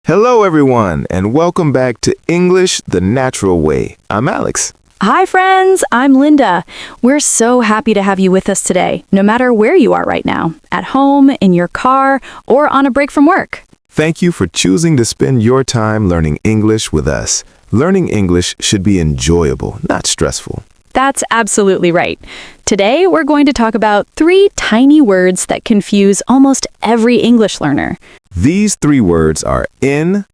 Hello, everyone, and welcome back to English the Natural Way. I'm Alex. Hi, friends. I'm Linda. We're so happy to have you with us today, no matter where you are right now, at home, in your car, or on a break from work. Thank you for choosing to spend your time learning English with us. Learning English should be enjoyable, not stressful. That's absolutely right. Today, we're going to talk about 3 tiny words that confuse almost every English learner. These 3 words are in,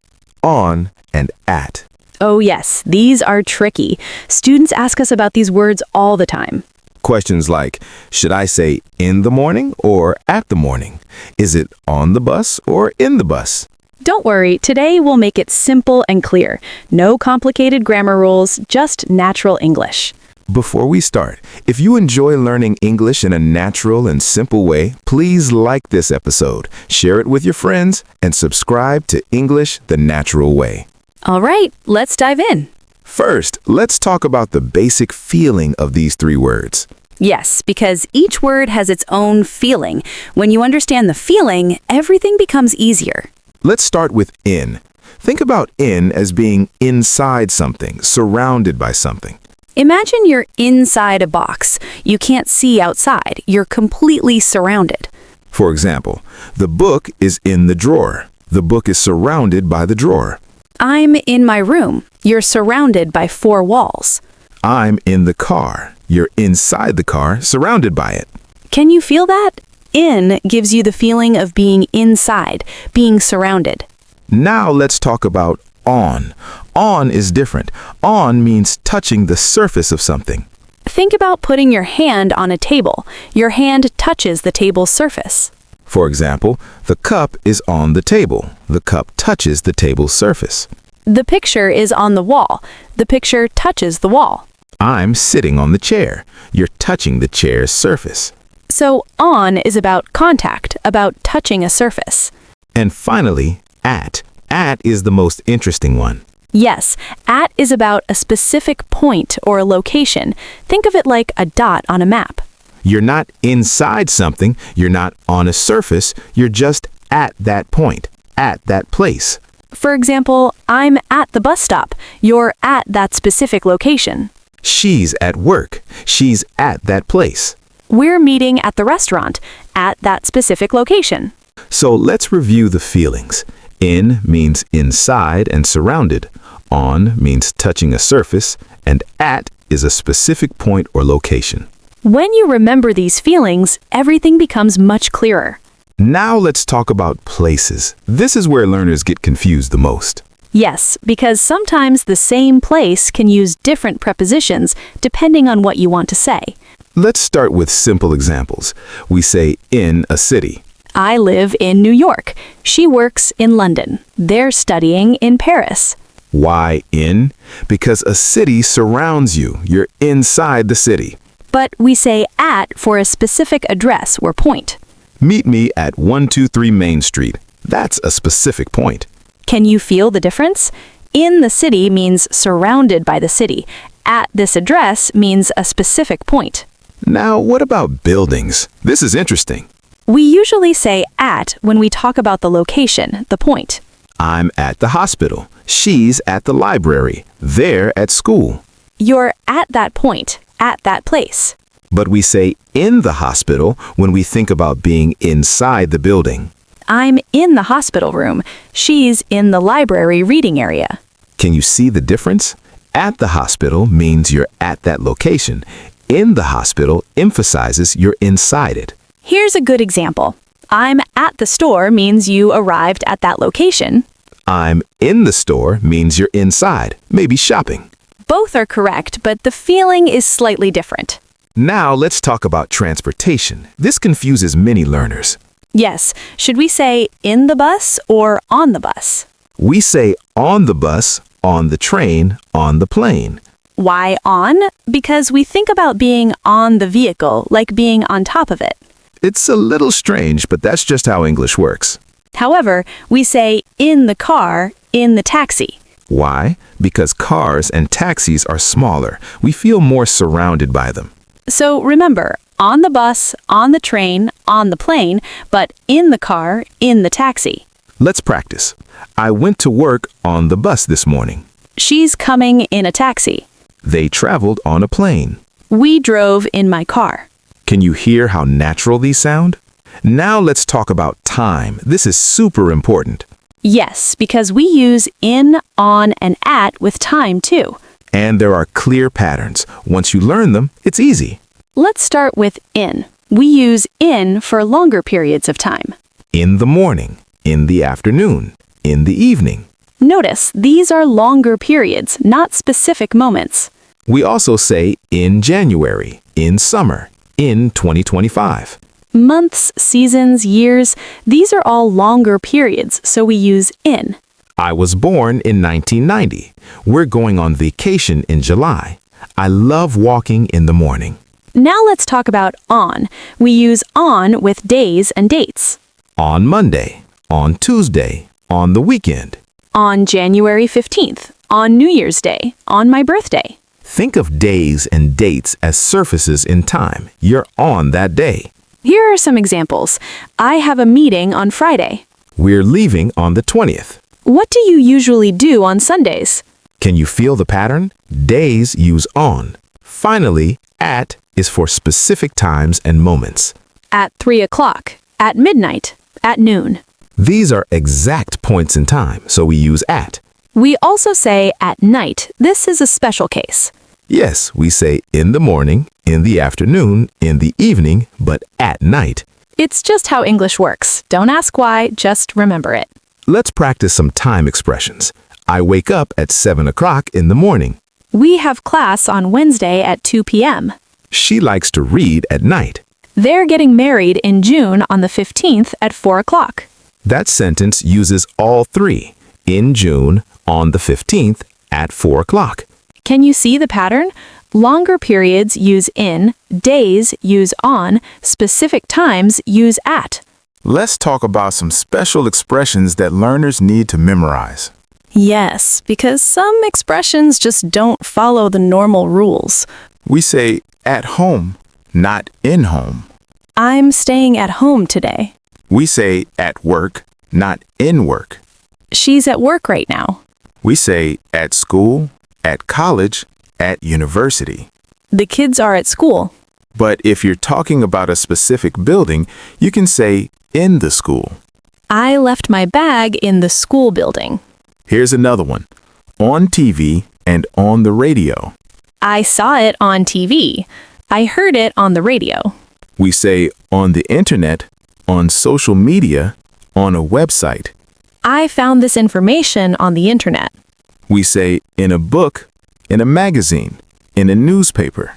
on, and at. Oh yes, these are tricky. Students ask us about these words all the time. Questions like, should I say in the morning or at the morning? Is it on the bus or in the bus? Don't worry, today we'll make it simple and clear. No complicated grammar rules, just natural English. Before we start, if you enjoy learning English in a natural and simple way, please like this episode, share it with your friends, and subscribe to English the Natural Way. All right, let's dive in. First, let's talk about the basic feeling of these 3 words. Yes, because each word has its own feeling. When you understand the feeling, everything becomes easier. Let's start with in. Think about in as being inside something, surrounded by something. Imagine you're inside a box. You can't see outside. You're completely surrounded. For example, the book is in the drawer. The book is surrounded by the drawer. I'm in my room. You're surrounded by 4 walls. I'm in the car. You're inside the car, surrounded by it. Can you feel that? In gives you the feeling of being inside, being surrounded. Now let's talk about on. On is different. On means touching the surface of something. Think about putting your hand on a table. Your hand touches the table's surface. For example, the cup is on the table. The cup touches the table's surface. The picture is on the wall. The picture touches the wall. I'm sitting on the chair. You're touching the chair's surface. So on is about contact, about touching a surface. And finally, at. At is the most interesting one. Yes, at is about a specific point or a location. Think of it like a dot on a map. You're not inside something, you're not on a surface, you're just at that point, at that place. For example, I'm at the bus stop. You're at that specific location. She's at work, she's at that place. We're meeting at the restaurant, at that specific location. So let's review the feelings. In means inside and surrounded. On means touching a surface. And at is a specific point or location. When you remember these feelings, everything becomes much clearer. Now let's talk about places. This is where learners get confused the most. Yes, because sometimes the same place can use different prepositions depending on what you want to say. Let's start with simple examples. We say in a city. I live in New York. She works in London. They're studying in Paris. Why in? Because a city surrounds you. You're inside the city. But we say at for a specific address or point. Meet me at 123 Main Street. That's a specific point. Can you feel the difference? In the city means surrounded by the city. At this address means a specific point. Now, what about buildings? This is interesting. We usually say at when we talk about the location, the point. I'm at the hospital. She's at the library. They're at school. You're at that point, at that place. But we say in the hospital when we think about being inside the building. I'm in the hospital room. She's in the library reading area. Can you see the difference? At the hospital means you're at that location. In the hospital emphasizes you're inside it. Here's a good example. I'm at the store means you arrived at that location. I'm in the store means you're inside, maybe shopping. Both are correct, but the feeling is slightly different. Now let's talk about transportation. This confuses many learners. Yes, should we say in the bus or on the bus? We say on the bus, on the train, on the plane. Why on? Because we think about being on the vehicle, like being on top of it. It's a little strange, but that's just how English works. However, we say in the car, in the taxi. Why? Because cars and taxis are smaller. We feel more surrounded by them. So remember, on the bus, on the train, on the plane, but in the car, in the taxi. Let's practice. I went to work on the bus this morning. She's coming in a taxi. They traveled on a plane. We drove in my car. Can you hear how natural these sound? Now let's talk about time. This is super important. Yes, because we use in, on, and at with time too. And there are clear patterns. Once you learn them, it's easy. Let's start with in. We use in for longer periods of time. In the morning, in the afternoon, in the evening. Notice, these are longer periods, not specific moments. We also say in January, in summer, in 2025. Months, seasons, years, these are all longer periods, so we use in. I was born in 1990. We're going on vacation in July. I love walking in the morning. Now let's talk about on. We use on with days and dates. On Monday, on Tuesday, on the weekend. On January 15th, on New Year's Day, on my birthday. Think of days and dates as surfaces in time. You're on that day. Here are some examples. I have a meeting on Friday. We're leaving on the 20th. What do you usually do on Sundays? Can you feel the pattern? Days use on. Finally, at is for specific times and moments. At 3 o'clock, at midnight, at noon. These are exact points in time, so we use at. We also say at night. This is a special case. Yes, we say in the morning, in the afternoon, in the evening, but at night. It's just how English works. Don't ask why, just remember it. Let's practice some time expressions. I wake up at 7 o'clock in the morning. We have class on Wednesday at 2 p.m. She likes to read at night. They're getting married in June on the 15th at 4 o'clock. That sentence uses all three. In June, on the 15th, at 4 o'clock. Can you see the pattern? Longer periods use in, days use on, specific times use at. Let's talk about some special expressions that learners need to memorize. Yes, because some expressions just don't follow the normal rules. We say at home, not in home. I'm staying at home today. We say at work, not in work. She's at work right now. We say at school, at college, at university. The kids are at school. But if you're talking about a specific building, you can say in the school. I left my bag in the school building. Here's another one. On TV and on the radio. I saw it on TV. I heard it on the radio. We say on the internet, on social media, on a website. I found this information on the internet. We say in a book, in a magazine, in a newspaper.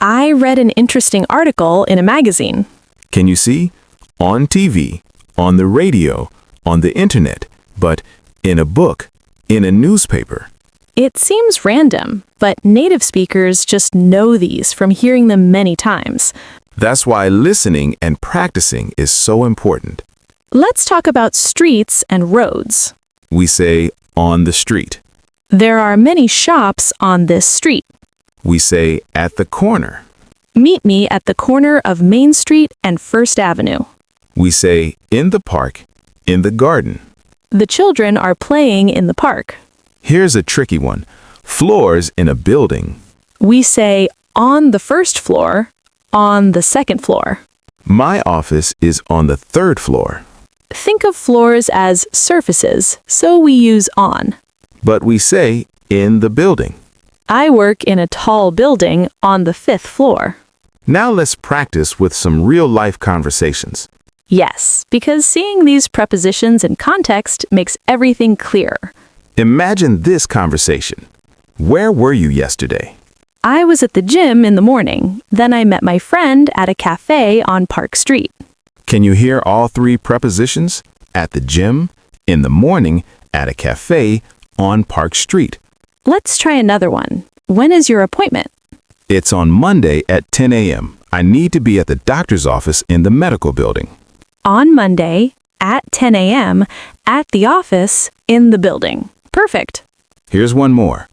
I read an interesting article in a magazine. Can you see? On TV, on the radio, on the internet, but in a book, in a newspaper. It seems random, but native speakers just know these from hearing them many times. That's why listening and practicing is so important. Let's talk about streets and roads. We say on the street. There are many shops on this street. We say at the corner. Meet me at the corner of Main Street and First Avenue. We say in the park, in the garden. The children are playing in the park. Here's a tricky one. Floors in a building. We say on the first floor, on the second floor. My office is on the third floor. Think of floors as surfaces, so we use on. But we say in the building. I work in a tall building on the fifth floor. Now let's practice with some real-life conversations. Yes, because seeing these prepositions in context makes everything clearer. Imagine this conversation. Where were you yesterday? I was at the gym in the morning. Then I met my friend at a cafe on Park Street. Can you hear all three prepositions? At the gym, in the morning, at a cafe, on Park Street. Let's try another one. When is your appointment? It's on Monday at 10 a.m. I need to be at the doctor's office in the medical building. On Monday, at 10 a.m., at the office, in the building. Perfect. Here's one more.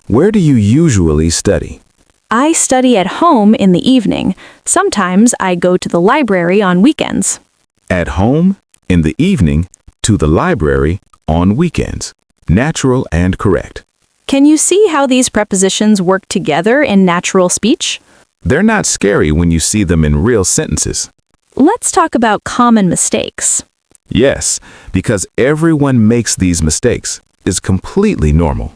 Where do you usually study? I study at home in the evening. Sometimes I go to the library on weekends. At home, in the evening, to the library on weekends. Natural and correct. Can you see how these prepositions work together in natural speech? They're not scary when you see them in real sentences. Let's talk about common mistakes. Yes, because everyone makes these mistakes. It's completely normal.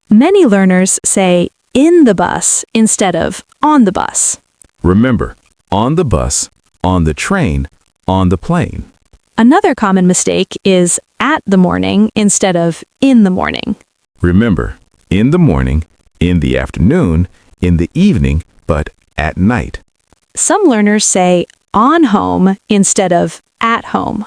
Many learners say in the bus instead of on the bus. Remember, on the bus, on the train, on the plane. Another common mistake is at the morning instead of in the morning. Remember, in the morning, in the afternoon, in the evening, but at night. Some learners say on home instead of at home.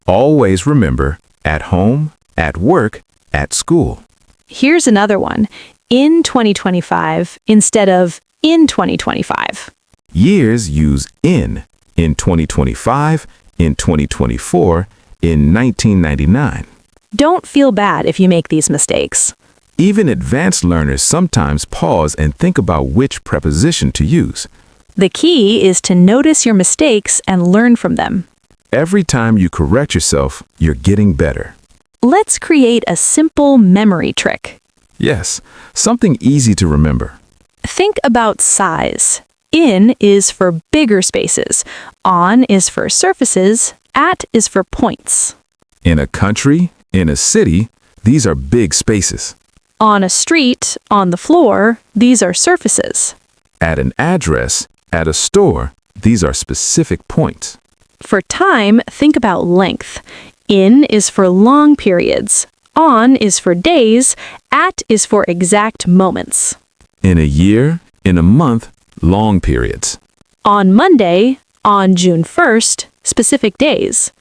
Always remember, at home, at work, at school. Here's another one. In 2025 instead of in 2025. Years use in 2025, in 2024, in 1999. Don't feel bad if you make these mistakes. Even advanced learners sometimes pause and think about which preposition to use. The key is to notice your mistakes and learn from them. Every time you correct yourself, you're getting better. Let's create a simple memory trick. Yes, something easy to remember. Think about size. In is for bigger spaces. On is for surfaces. At is for points. In a country, in a city, these are big spaces. On a street, on the floor, these are surfaces. At an address, at a store, these are specific points. For time, think about length. In is for long periods. On is for days. At is for exact moments. In a year, in a month, long periods. On Monday, on June 1st, specific days.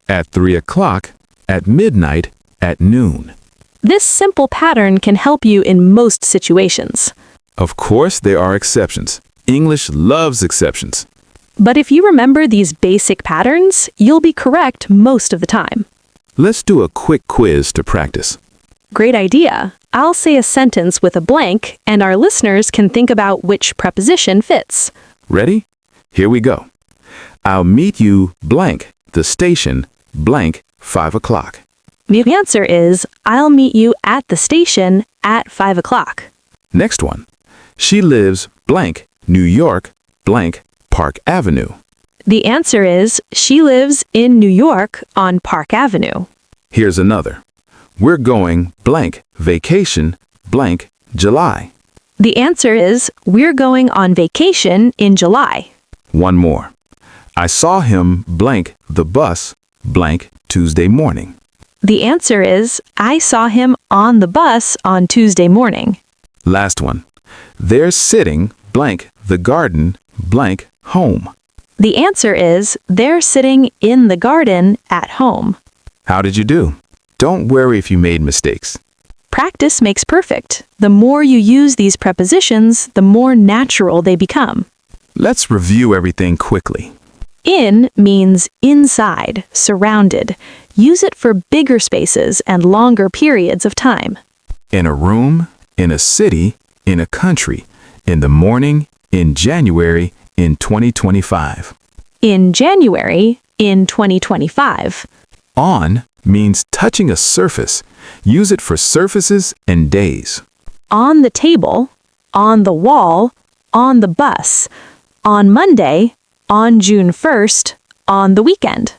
At 3 o'clock, at midnight, at noon. This simple pattern can help you in most situations. Of course, there are exceptions. English loves exceptions. But if you remember these basic patterns, you'll be correct most of the time. Let's do a quick quiz to practice. Great idea. I'll say a sentence with a blank, and our listeners can think about which preposition fits. Ready? Here we go. I'll meet you blank, the station, blank, 5 o'clock. The answer is, I'll meet you at the station at 5 o'clock. Next one. She lives blank, New York, blank, Park Avenue. The answer is, she lives in New York on Park Avenue. Here's another. We're going blank, vacation, blank, July. The answer is, we're going on vacation in July. One more. I saw him blank, the bus, blank, Tuesday morning. The answer is, I saw him on the bus on Tuesday morning. Last one. They're sitting blank, the garden, blank, home. The answer is, they're sitting in the garden at home. How did you do? Don't worry if you made mistakes. Practice makes perfect. The more you use these prepositions, the more natural they become. Let's review everything quickly. In means inside, surrounded. Use it for bigger spaces and longer periods of time. In a room, in a city, in a country, in the morning, in January, in 2025. In January, in 2025. On means touching a surface. Use it for surfaces and days. On the table, on the wall, on the bus. On Monday, on June 1st, on the weekend.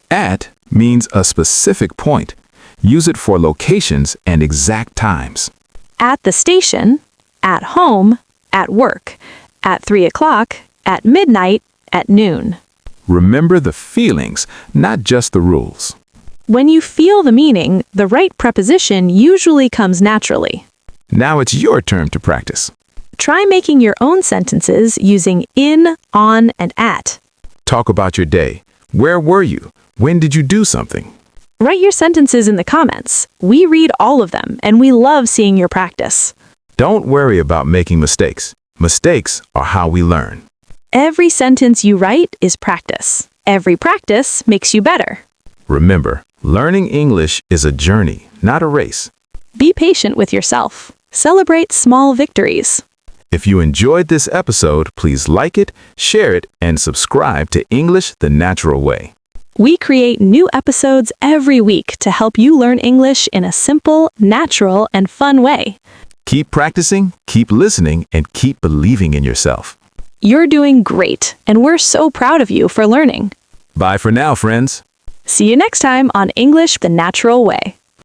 At means a specific point. Use it for locations and exact times. At the station, at home, at work. At 3 o'clock, at midnight, at noon. Remember the feelings, not just the rules. When you feel the meaning, the right preposition usually comes naturally. Now it's your turn to practice. Try making your own sentences using in, on, and at. Talk about your day. Where were you? When did you do something? Write your sentences in the comments. We read all of them, and we love seeing your practice. Don't worry about making mistakes. Mistakes are how we learn. Every sentence you write is practice. Every practice makes you better. Remember, learning English is a journey, not a race. Be patient with yourself. Celebrate small victories. If you enjoyed this episode, please like it, share it, and subscribe to English the Natural Way. We create new episodes every week to help you learn English in a simple, natural, and fun way. Keep practicing, keep listening, and keep believing in yourself. You're doing great, and we're so proud of you for learning. Bye for now, friends. See you next time on English the Natural Way.